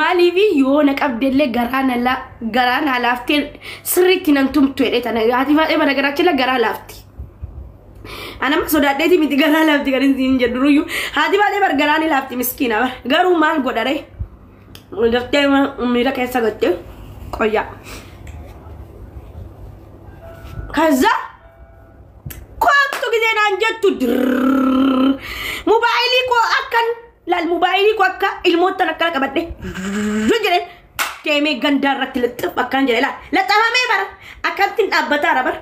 Malivi yoo naqabdelle garaan laafteen sirriitti nan tumtu jedhe tana haati Faatee mana garaachila garaa laafti. Anama sodaadheeti miti garaa laafti kan hin jedhuruyyuu haati Faatee bar garaan laafti miskiina bar garuu maal godhare gaftee miira keessa gattee qoyyaa. Kaza kwantu gizeen anjettu mobaayilii ko akkan laal mobaayilii ko akka ilmoottan akkana qabadhe jedhe deemee gandaa irratti lixxif akkan jedhe laal laxafamee bara akkantiin dhaabbataara bara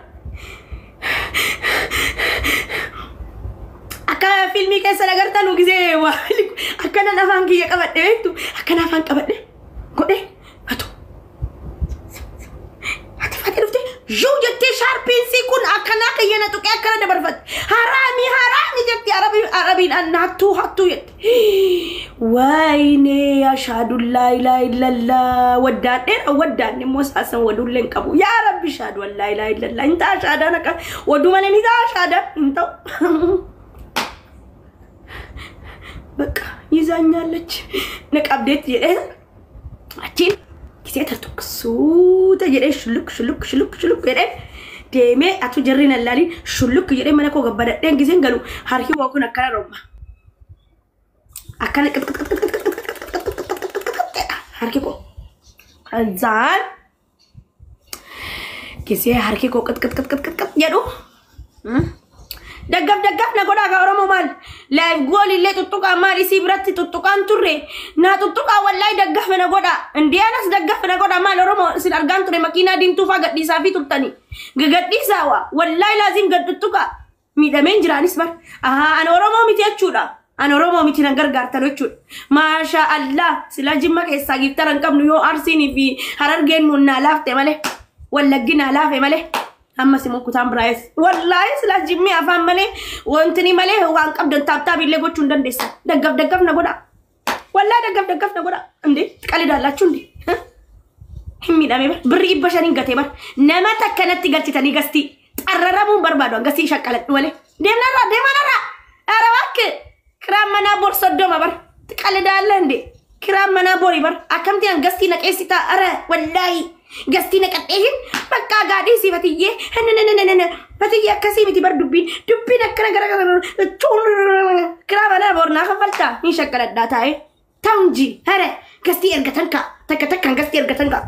akka filmii keessa nagartanu gizee akkana afaan kiyya qabadhe beektu akkana afaan qabadhe godhe hatu hati Faatee dhufte yoo jettee sharpiin si kun akkana kayyana tuqee akkana dabarfat harami jetti arabiin annattu hattu jette wayne ashhadu la ilaha illallah waddaan immoo saasan wadulleen qabu ya rabbi ashhadu la ilaha illallah inta ashhadana ka wadumane ni da ashhada inta baka ይዛኛለች ነቀብዴት ይሄ አቺን ጊዜ ተርቶክሱተ ይሄ ሽሉክ ይሄ ደሜ አቱ ጀሪና ላሊ ሽሉክ ይሄ መነኮ ገበደን ጊዜን ገሉ ሀርኪ ወኩን አከራ ሮማ አከነ ሀርኪኮ አዛን ጊዜ ሀርኪኮ ያዱ ደገፍ ነጎዳ ጋውረሞ ማል ላይ ጎል ይለ ጥጡቃ ማሪ ሲብረት ጥጡቃን ቱሬ ና ጥጡቃ ወላይ ደገፍ ነጎዳ እንዲያናስ ደገፍ ነጎዳ ማል ኦሮሞ ሲላርጋን ቱሬ መኪና ዲንቱ ፋገዲሳ ፊ ቱርተኒ ገገዲሳዋ ወላይ ላዚም ገጥጡቃ ሚደመን ጅራኒስ በር አን ኦሮሞ ሚቲያቹዳ አን ኦሮሞ ሚቲ ነገር ጋርተኖቹ ማሻ አላህ ስለጅማ ከሳ ጊፍተረን ቀምኑ ዮ አርሲኒ ፊ ሀረርጌኑና ላፍቴ ማለ ወለግና ላፌ ማለ أما سموك تام برايس والله سلا جيمي أفهم ملي وانتني ملي هو أنكب دن تاب يلقو تشوندن ديسا دقف نقودا والله دقف نقودا عندي كالي دالا تشوندي همي دامي بري بشارين قتي بر نما تكنت تقلتي تاني قستي تقررمون بربادو قستي شكالت ولي ديمنا را أرواك كرام منا بور صدوما بر تقالي دالا عندي كرام منا بوري بر أكمتي أن قستي نكيسي تا أرى والله قستي نكتئهن بكا قادي سي فتيه فتيه كسي متي بر دبين نكنا كرابنا بورنا خفلتا ني شكلت داتاي تونجي هره قستي ارغتنكا تكتكن قستي ارغتنكا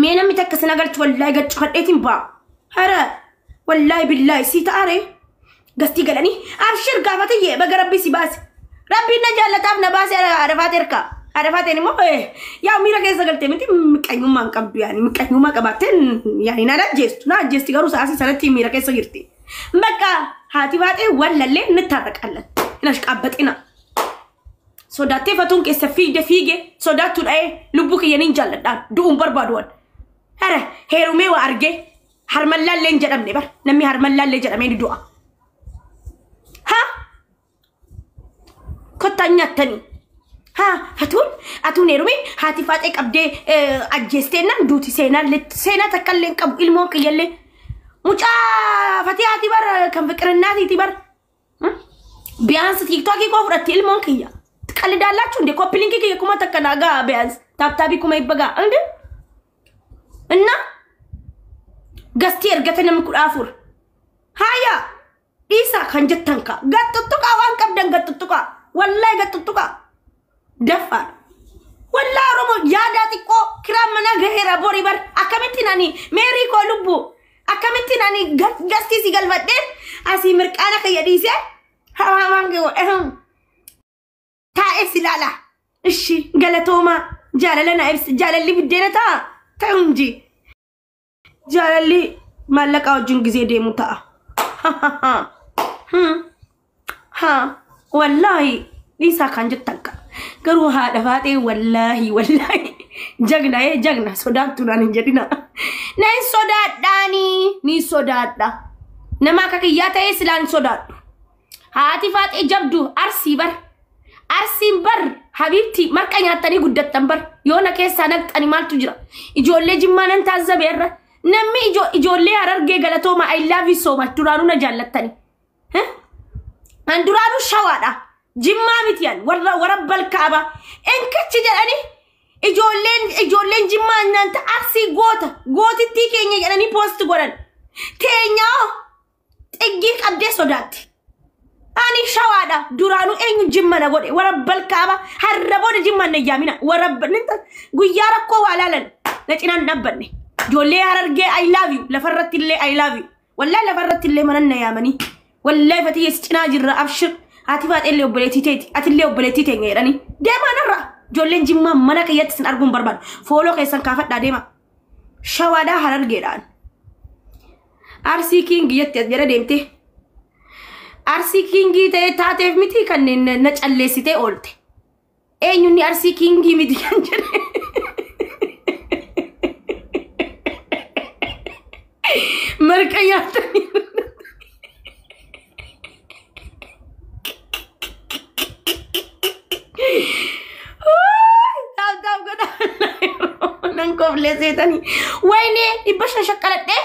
مينا متكسنا قلت والله قد خديتين با هره والله بالله سي تاري قستي قالني ابشر قافتيه بقربي سي باس ربي نجالت ابن باس عرفاتيركا عرفاتني مو يا ميرا كيسا قلت متي مكايوما قبض يعني مكايوما قباتن يعني ناجست غرو ساسي سنتي ميرا كيسا غيرتي بقى هاتي فاتي ولا لي نتاتقالن ناش قبطينا سوداتي فتون كيسا فيجه سوداتو اي لبوك ينين جالدان دوم بربادون هره هيرومي وارجي هرملال لين جدمني بر نمي هرملال لين جدمني دعاء ها كتانياتني ها فتون أتون يروي هاتي فاتك أبدي أجستينا دوتي سينا تكلم كم الموك يلي مجا فتي هاتي بر كم فكرنا هاتي بر بيانس تيك توكي كوفرت الموك يا تكلم دالك شون دي كوبلين كي يكما تكناغا بيانس تابي كما يبغى عند إننا غستير غتنا مكول آفور هايا إيسا خنجتنكا غتتوكا وان كبدن غتتوكا والله غتتوكا دفع والله رومو ياداتي كو كرام منا غيرا بوري بر اكامتي ناني ميري كو لبو اكامتي ناني غاستي سي غلفدين اسي مرقانا كيديسه ها مانغو تا اسلالا اشي غلطوما جاللنا جاللي بدينتا تنجي جاللي مالقاو جنغزي ديموتا ها والله ليسا كانجتنكا قالوا هذا فاتي والله جغنا صداتنا نجدنا ناي صدات داني ني صدات دا نما كياتا يسلان صدات هاتي فاتي جبدو ارسي بر حبيبتي مركانيا تاني غدتن بر يونا كيسا نقطني مال تجرا اجولي جمانن تازبير نمي اجولي هررغي غلطوما I love you so much دورانو نجالتني ها اندورانو شوادا جمّا متيان ورب الكعبة إنك تجاني ijoolleen jimmaa nanta arsii gootitti keenya jedhanii post godhan teenyaa xiggii qabdee sodaatti ani shawaadha duraanu eenyu jimma na godhe warabbal kaaba harra booda jimma na yaamina warabbalinta guyyaa rakkoo walaalan na cinaan dhabbanne ijoollee harargee I love you lafarratti illee I love you wallahi lafarratti illee manan na yaamanii wallahi fatii cinaa jirra abshir ati faat illee obboleetii teeti ati illee obboleetii teenya jedhanii deemaa narra ijoolleen jimmaa mana kiyyatti sin arguun barbaadu fooloo keessan kaafadhaa deema shawaadhaa harargeedhaan arsii king yetti jara deemte arsii kingi ta'e taateef miti kanneen na calleessitee oolte eenyuun arsii kingi miti kan jedhe marqa yaatanii Lesetani wayne ibasha shakaladde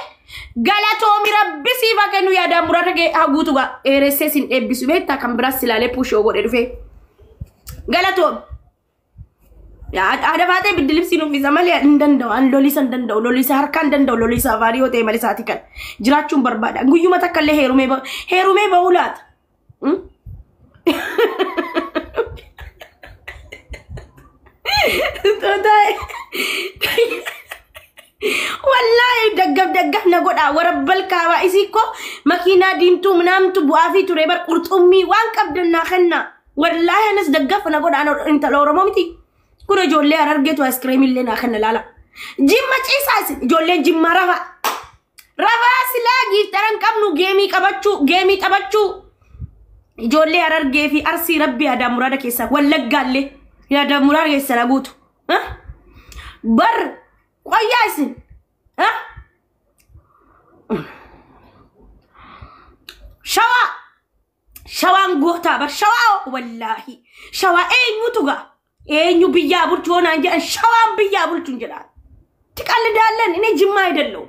galatomi rabbi sifa kenu ya da murage hagutuga RSS in ebisu beta kambra silale pusho gode dufe galatom ya ada fate bidilip sinu fi zamali ndando an lolisan dando lolisa harkan dando lolisa vario te mali satikan jirachum barbada nguyuma takalle herume ba ulat wallahi daggaf na goda warabbal kawa isiko makina dimtu mnamtu buafi turebar qurtummi wan qabdana khanna wallahi nas daggaf na goda ana inta loromo miti kuno jolle arargetu ice cream ille na khanna lala jimma cisas jolle jimma rafa silagi taran qabnu gemi qabachu jolle ararge fi arsi rabbi ada murada kessa wallagalle ya da murada kessa lagutu bar وياسين ها شوا نقطة بر شوا والله شوا نتوجا نبيا برتونا نجا شوا بيا برتونجلا تكال دالن إني جماعة يدلو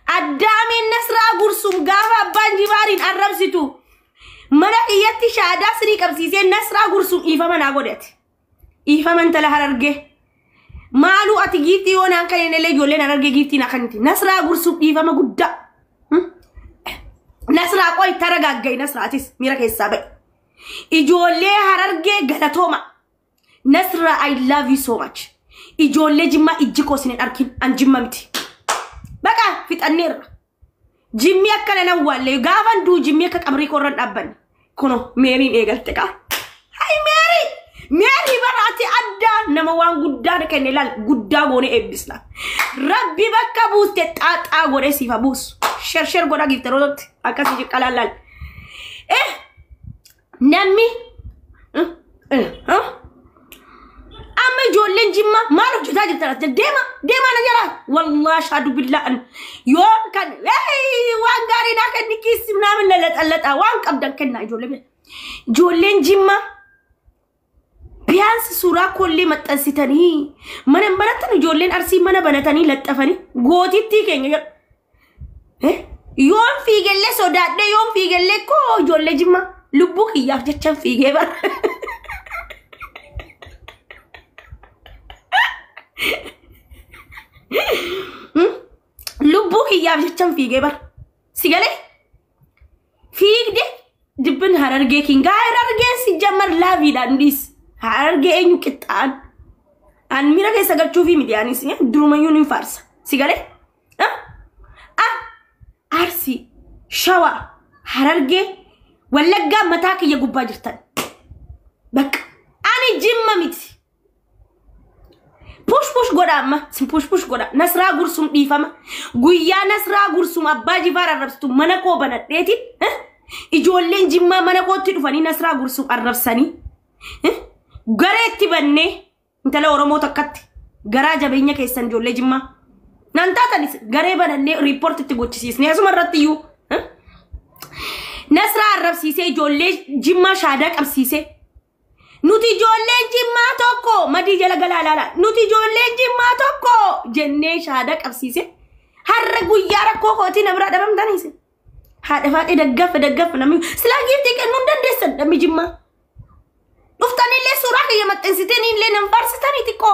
أدامي النصر أقرصم قافا بانجي بارين أرب ستو منا يتي شادا سري كبسيسي النصر أقرصم إيفا من أقولت إيفا من تلهررجه malu ati gifti wona ankane ne le jolle na narge gifti na kanti nasra gursu difa ma gudda nasra koy taragaggay nasra atis mira kessa bay ijolle hararge galatoma nasra I love you so much ijolle jimma ijiko sinen arkin an jimma miti baka fitanir jimmi akana na walle gavan du jimmi ka qabri ko ran dabban kono meri egalte ka hay meri barati adda nama wan gudda de kenelal gudda gone ebisla rabbi bakka buste tata gore sifa bus cher goda gifterot akasi kalalal nami amma jolle jimma maru juda gifterat dema na jara wallahi shadu billah an yon kan wan gari da kan nikis namin lalata wan qabdan kenna jolle jimma بيانس سورة كل ما تأسيتني من بنتني جولين أرسي من بنتني لطفني غوتي تيكين يوم في جلة سودات ده يوم في جلة كو جولة جمّا لبوك يافجتشن في جبر لبوك يافجتشن في جبر سيجالي في ده دبن هررجة كينغ هررجة سيجمر لا فيدا نديس harge enyu kitan an mira ke sagal chufi midiani sinya druma yunin farsa sigale arsi shawa harge walaga mataki ya gubba jirtan bak ani jimma miti push goda amma sim push goda nasra gursum difama guya nasra gursum abbaji fara rabstu manako banadeti ijollen jimma manako tidufani nasra gursum arrabsani gareetti banne intala oromoo takkatti garaa jabeenya keessan jolle jimma nan taatanis garee bananne report itti gochisiisne asuma irratti iyyuu nasra arrabsiisee jolle jimma shaada qabsiisee nuti jolle jimma tokko madii jala galaalala nuti jolle jimma tokko jennee shaada qabsiisee harra guyyaa rakkoo kooti nabira dhabamtaniise haadha faadhe daggaffa namni silaa giiftii kennuun dandeessan dhammi jimma uftani le surah ke yamat ensiteni le namfarsi tani tiko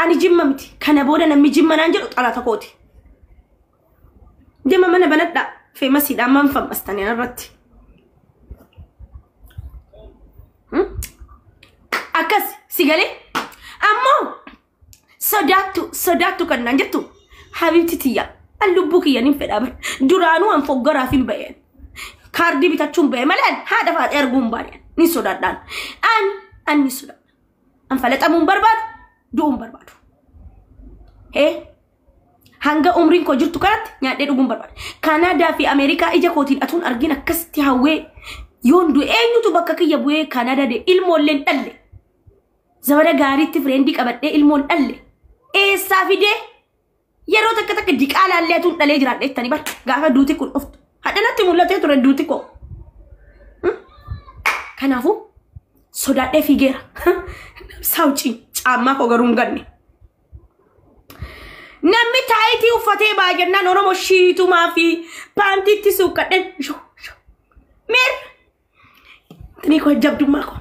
ani jimma miti kana booda namni jimma naan jedhu xalaata kooti jimma mana banadha feemasiidhaan man famastanii irratti akkas sigalee ammoo sodaattu kan naan jettu habibti tiyya an lubbuu kiyyanin fedhaa bar duraanuu an foggaraaf hin ba'een kaardii bitachuun ba'e maleen haadha faadha erguun baadhaan ni sodaadhaan an ni sodaadha an falaxamuun barbaadu du'uun barbaadu hanga umriin koo jirtu kanatti nyaadhee dhuguun barbaada Kanaadaa fi Ameerikaa ija kootiin atuun argin akkasitti hawwee yoon du'e eenyutu bakka kiyya bu'ee Kanaadaa de ilmoolleen dhalle zabada gaariitti fireendii qabadhee ilmoon dhalle eessaa fidee yeroo takka diqaalaallee atuun dhalee jiraadhe jettanii bar gaafa duuti kun dhuftu hadhanatti mul'atee ture duuti koo kanaafuu sodaadhee fiigeera saawucii caammaa koo garuu hin ganne namni taayitii uffatee baajannaan Oromoo shiitumaa fi paantiitti suuqqadhen meer tanii koo jabdummaa koo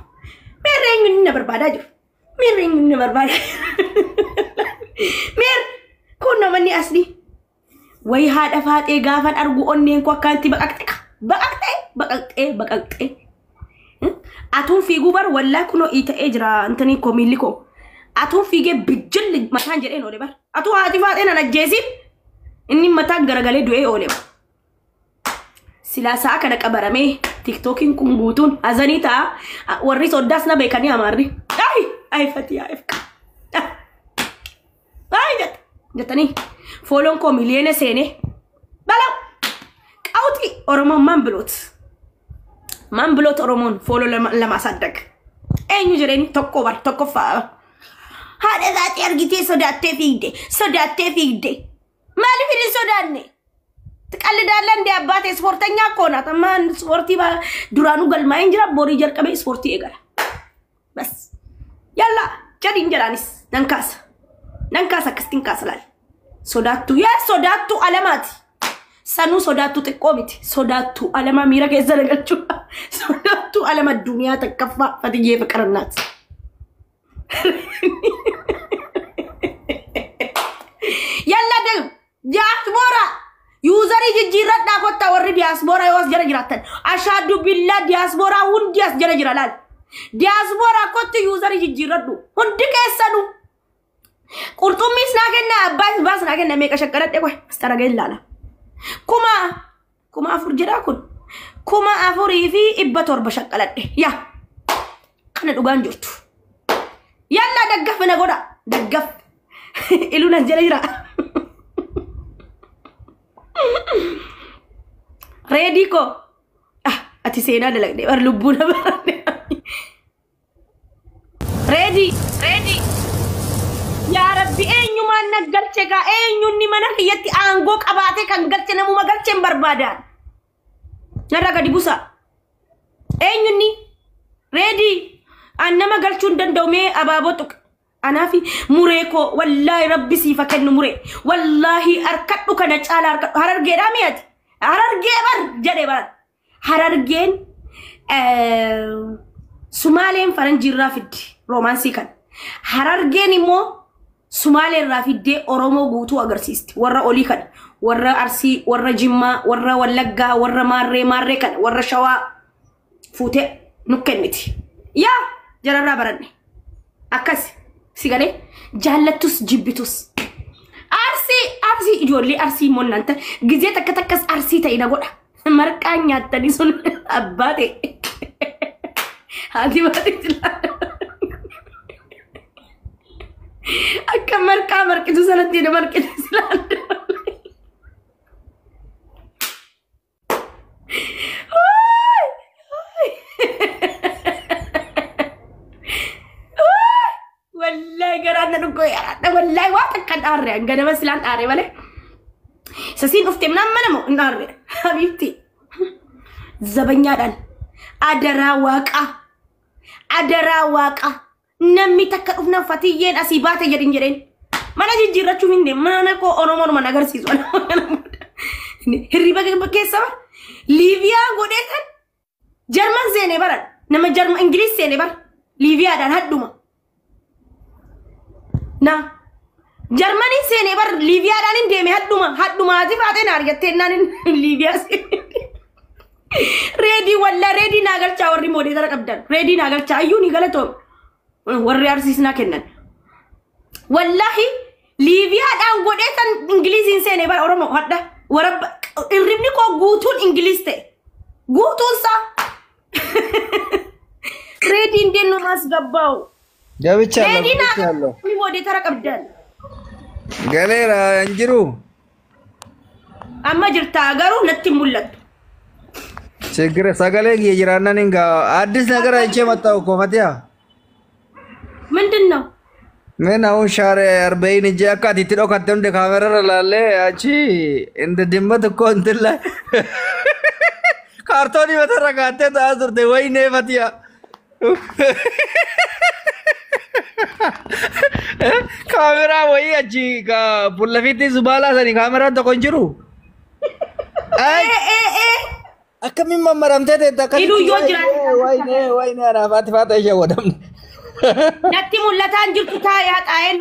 meer eenyuun na barbaadaa jiru meer eenyuun na barbaadaa meer kun namanni asli way haadha faaxee gaafan argu onneen koo akkantti baqaqxee atuun fiiguu bar wallaa kunoo ita'ee jira antanii koo miilli koo atuun fiigee bijjilli mataan jedheen oole bar atu haati faaxee nan ajjeesin inni mataan garagalee du'ee oole silaasaa kana qabaramee tiktokiin kun guutuun azanii ta'a warri soddaas na beekanii amaarri ay fatii ay jettanii fooloon koo miliyoona seenee balaw qawxii Oromoon man biloot Oromoon fooloo lama saddag eenyu jireeni tokko fa'a haadha isaati argitee sodaattee fiigde maaliif hin sodaanne qallidaalla ndee abbaate ispoorteenyaa koona tammaan ispoortii duraanuu galmaa'een jira borii jalqabee ispoortii eegala bas yalla jadiin jedhaanis nan kaasa akkasitiin kaasa laal sodaattu alamaati sanuu sodaattu xiqqoo miti sodaattu alamaa miira keessa nagalchuu sodaattu alama duniyaa takkaffaa fatiyyee fiqarannaati yalla dem diaspora user jijjiirradhaa kotta warri diaspora yoos jara jiraatan ashadu billah diaspora hundi as jara jira laal diaspora kotti user jijjiirradhu hundi keessanu qurxummiis naa kenna abbaas baas naa kenna meeqa shakkaradhe qoy astaraga ilaala kuma afur jedhaa kun 4,400 shakkaladhe yaa kana dhugaan jirtu yalla daggaf na goda daggaf iluna jala jira ready ko ati seena dalagde bar lubbu na barane ready ya rabbi eenyu man nagalche ga eenyu ni mana yatti aango qabate kan galche namu magalche barbaadan nara gadi busa eenyu ni ready annama galchuun dandawme abaabotu anafi mureko wallahi rabbi sifa kennu mure wallahi arkaddu kana caala arkaddu hararge damiyat hararge bar jade bar harargen Sumalen faranji rafid romansi kan harargen immo Sumalen rafidde Oromo guutu agarsiisti warra oli kan warra arsi warra jimma warra wallagga warra marre kan warra shawa fute nukkenniti ya jararra baranne akkas sigale jaallatus jibbitus arsi ijoollee arsi monnanta gizee takkas arsi ta'ina godha marqaa nyaattani sun abbaate haati baate akka marqitu sanatti na marqitu silaanda wallahi garana nugo ya wallahi wata kan arre ngana maslan arre wale sasin ufte namana mo arre habibti zabanya dan adara waqa namni takka ufna fatiyeen asibate jedin mana jijjirachu hinde mana ko Oromo mana agarsiisu hirriba keessa Livia godetan German sene baran nama German English sene bar Livia dan hadduma na Germany sene bar Libya dan indeme hadduma ati faten argatte nan Libya ready walla ready nagalcha warri modi dara qabdan ready nagalcha ayuni galato warri arsisna kennan wallahi Libya dan godetan English sene bar oromo hadda warab irribni ko gutun English te gutun sa ready indeno mas gabbaw ገብቻለሁ ni modi dara qabdan ገሌራ እንጅሩ amma jirta garu natti mullat ችግር ሰገሌ የጅራናን እንጋ አዲስ ነገር አይቼ መጣው እኮ ፈቲያ ምንድነው ምን አሁን ሻር 40 እጄ አካት ይጥዶ ከተም ደ ካሜራ ላለ አቺ እንደ ድመት እኮ እንትላ ካርቶኒ በተረጋተ ታዝርደ ወይኔ ፈቲያ ካሜራ ወይ አጂ ጋ ቡለፊት ዙባላ ሰኒ ካሜራ ተቆንጅሩ አይ akami mamaramte ta idu yo jiran wayne ara fati fata ya wadam natti mullatan jirtu ta ya taen